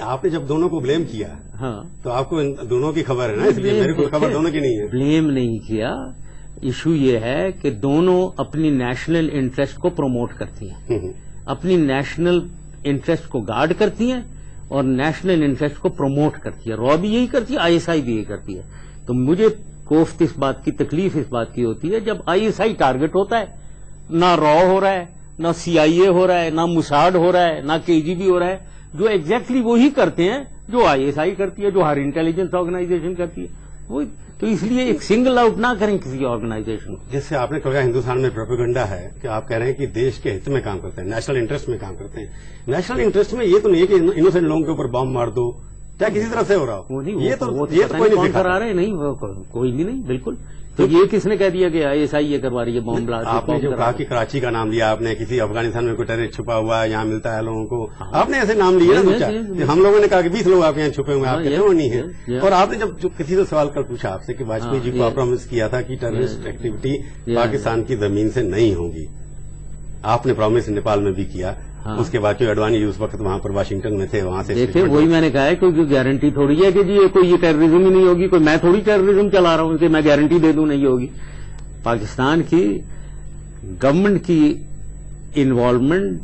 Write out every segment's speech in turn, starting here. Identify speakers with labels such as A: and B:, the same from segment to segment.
A: आपने जब दोनों को ब्लेम किया,
B: हाँ,
A: तो आपको इन दोनों की खबर है ना, इसलिए मेरे को खबर दोनों की नहीं है।
B: ब्लेम नहीं किया, इशू ये है कि दोनों अपनी नेशनल इंटरेस्ट को प्रमोट करती हैं, अपनी नेशनल इंटरेस्ट को गार्ड करती हैं और नेशनल इंटरेस्ट को प्रमोट करती है। रॉ भी यही करती है, आईएसआई भी यही करती है। तो मुझे कोफ्त इस बात की, तकलीफ इस बात की होती है जब आईएसआई टारगेट होता है, ना रॉ हो रहा है, ना सीआईए हो रहा है, ना मुसाड हो रहा है, ना केजीबी हो रहा है, जो एग्जैक्टली वही करते हैं जो आईएसआई करती है, जो हर इंटेलिजेंस ऑर्गेनाइजेशन करती है। वो तो इसलिए एक सिंगल आउट ना करें किसी ऑर्गेनाइजेशन को।
A: जैसे आपने कहा हिंदुस्तान में प्रोपेगेंडा है कि आप कह रहे हैं कि देश के हित में काम करते हैं, नेशनल इंटरेस्ट में काम करते हैं। नेशनल इंटरेस्ट में ये तो नहीं है कि इनोसेंट लोगों के ऊपर बॉम्ब मार दो, क्या किसी तरह से हो रहा हो।
B: ये तो कोई नहीं करा रहे, नहीं कोई भी नहीं, बिल्कुल। तो ये किसने कह दिया कि आईएसआई ये करवा रही है बॉम्ब ब्लास्ट?
A: आपने जो कहा कि कराची का नाम लिया, आपने किसी अफगानिस्तान में कोई टेररिस्ट छुपा हुआ है, यहाँ मिलता है लोगों को, आपने ऐसे नाम लिए ना सोचा। हम लोगों ने कहा कि 20 लोग आपके यहाँ छुपे हुए हैं, आप कहते हो नहीं है। और आपने जब किसी से सवाल कल पूछा आपसे कि वाजपेयी जी को आप प्रॉमिस किया था कि टेररिस्ट एक्टिविटी पाकिस्तान की जमीन से नहीं होगी, आपने प्रॉमिस नेपाल में भी किया। उसके बाद जो अडवाणी जी उस वक्त वहां पर वाशिंगटन में थे, वहां से
B: देखिए वही मैंने कहा है, कोई गारंटी थोड़ी है कि जी कोई ये टेररिज्म ही नहीं होगी, कोई मैं थोड़ी टेररिज्म चला रहा हूं कि मैं गारंटी दे दूं नहीं होगी। पाकिस्तान की गवर्नमेंट की इन्वॉल्वमेंट,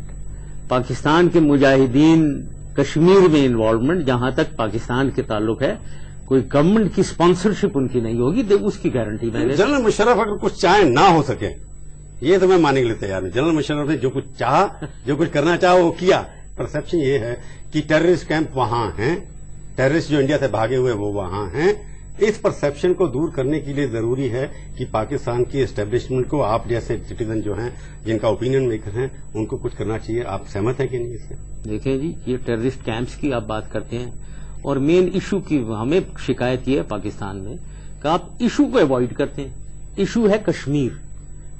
B: पाकिस्तान के मुजाहिदीन कश्मीर में इन्वॉल्वमेंट, जहां तक पाकिस्तान के ताल्लुक है, कोई गवर्नमेंट की स्पॉन्सरशिप उनकी नहीं होगी, उसकी गारंटी मैंने।
A: जनरल मुशर्रफ अगर कुछ चाहे ना हो सके, ये तो मैं मानने के लिए तैयार हूं। जनरल मुशर्रफ ने जो कुछ चाहा, जो कुछ करना चाहा वो किया। परसेप्शन ये है कि टेररिस्ट कैंप वहां हैं, टेररिस्ट जो इंडिया से भागे हुए वो वहां हैं। इस परसेप्शन को दूर करने के लिए जरूरी है कि पाकिस्तान की एस्टेब्लिशमेंट को, आप जैसे सिटीजन जो हैं, जिनका ओपिनियन मेकर हैं, उनको कुछ करना चाहिए। आप सहमत हैं कि नहीं इससे?
B: देखिए जी, ये टेररिस्ट कैंप्स की आप बात करते हैं और मेन इशू की हमें शिकायत ये है पाकिस्तान में कि आप इशू को अवॉइड करते हैं। इशू है कश्मीर,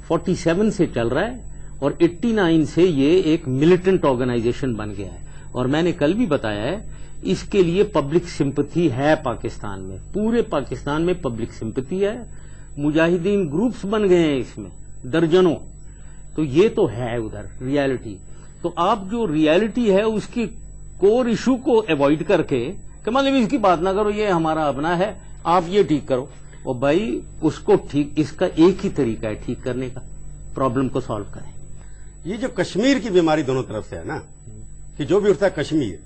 B: 47 से चल रहा है और 89 से ये एक मिलिटेंट ऑर्गेनाइजेशन बन गया है। और मैंने कल भी बताया है, इसके लिए पब्लिक सिंपैथी है पाकिस्तान में, पूरे पाकिस्तान में पब्लिक सिंपैथी है। मुजाहिदीन ग्रुप्स बन गए हैं इसमें दर्जनों। तो ये तो है उधर रियलिटी। तो आप जो रियलिटी है उसकी कोर इशू को अवॉइड करके कि मतलब इसकी बात ना करो, ये हमारा अपना है, आप ये ठीक करो। और भाई उसको ठीक, इसका एक ही तरीका है ठीक करने का, प्रॉब्लम को सॉल्व करें।
A: ये जो कश्मीर की बीमारी दोनों तरफ से है ना, कि जो भी उठता है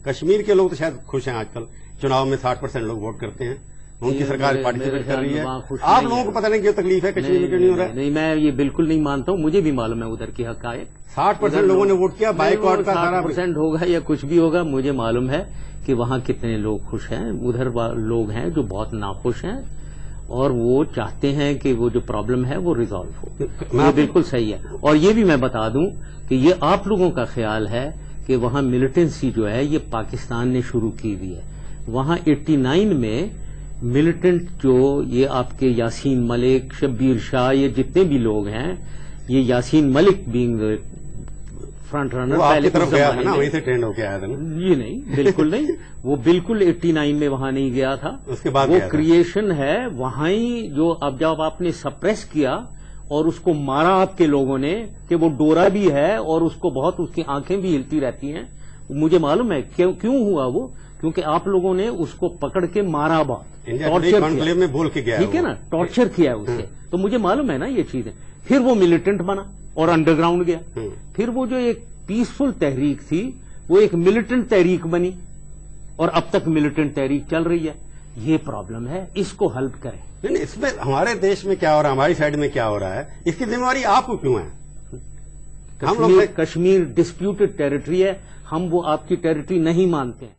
A: कश्मीर के लोग तो शायद खुश हैं। आजकल चुनाव में 60% लोग वोट करते हैं, उनकी सरकार पार्टिसिपेट कर रही है। आप लोगों को पता नहीं क्यों तकलीफ है, कश्मीर में क्यों नहीं हो रहा है?
B: नहीं, मैं ये बिल्कुल नहीं मानता हूँ, मुझे भी मालूम है उधर की हकायक।
A: 60% लोगों ने वोट किया, बाइकआउट का
B: 60% होगा या कुछ भी होगा, मुझे मालूम है कि वहां कितने लोग खुश हैं। उधर लोग हैं जो बहुत नाखुश हैं और वो चाहते हैं कि वो जो प्रॉब्लम है वो रिजॉल्व हो। ये बिल्कुल सही है। और ये भी मैं बता दूं कि ये आप लोगों का ख्याल है कि वहां मिलिटेंसी जो है ये पाकिस्तान ने शुरू की हुई है। वहां 89 में मिलिटेंट जो ये आपके यासीन मलिक, शब्बीर शाह, ये जितने भी लोग हैं, ये Yasin Malik being front runner
A: पहले तरफ गया था ना, वहीं से ट्रेंड होके आया था ना।
B: ये नहीं, बिल्कुल नहीं, वो बिल्कुल 89 में वहां नहीं गया था।
A: उसके बाद
B: वो क्रिएशन है वहां ही, जो अब जब आपने सप्रेस किया और उसको मारा आपके लोगों ने कि वो डोरा भी है और उसको बहुत, उसकी आंखें भी हिलती रहती हैं। मुझे मालूम है क्यों हुआ वो, क्योंकि आप लोगों ने उसको पकड़ के मारा, बहुत टॉर्चर किया
A: में बोल के गया,
B: ठीक है ना, टॉर्चर किया उससे। तो मुझे मालूम है ना ये चीजें। फिर वो मिलिटेंट बना और अंडरग्राउंड गया। फिर वो जो एक पीसफुल तहरीक थी वो एक मिलिटेंट तहरीक बनी और अब तक मिलिटेंट तहरीक चल रही है। ये प्रॉब्लम है, इसको हल करें।
A: नहीं, इसमें हमारे देश में क्या हो रहा है, हमारी साइड में क्या हो रहा है, इसकी जिम्मेवारी आपको क्यों है?
B: कश्मीर डिस्प्यूटेड टेरिटरी है, हम वो आपकी टेरिटरी नहीं मानते हैं।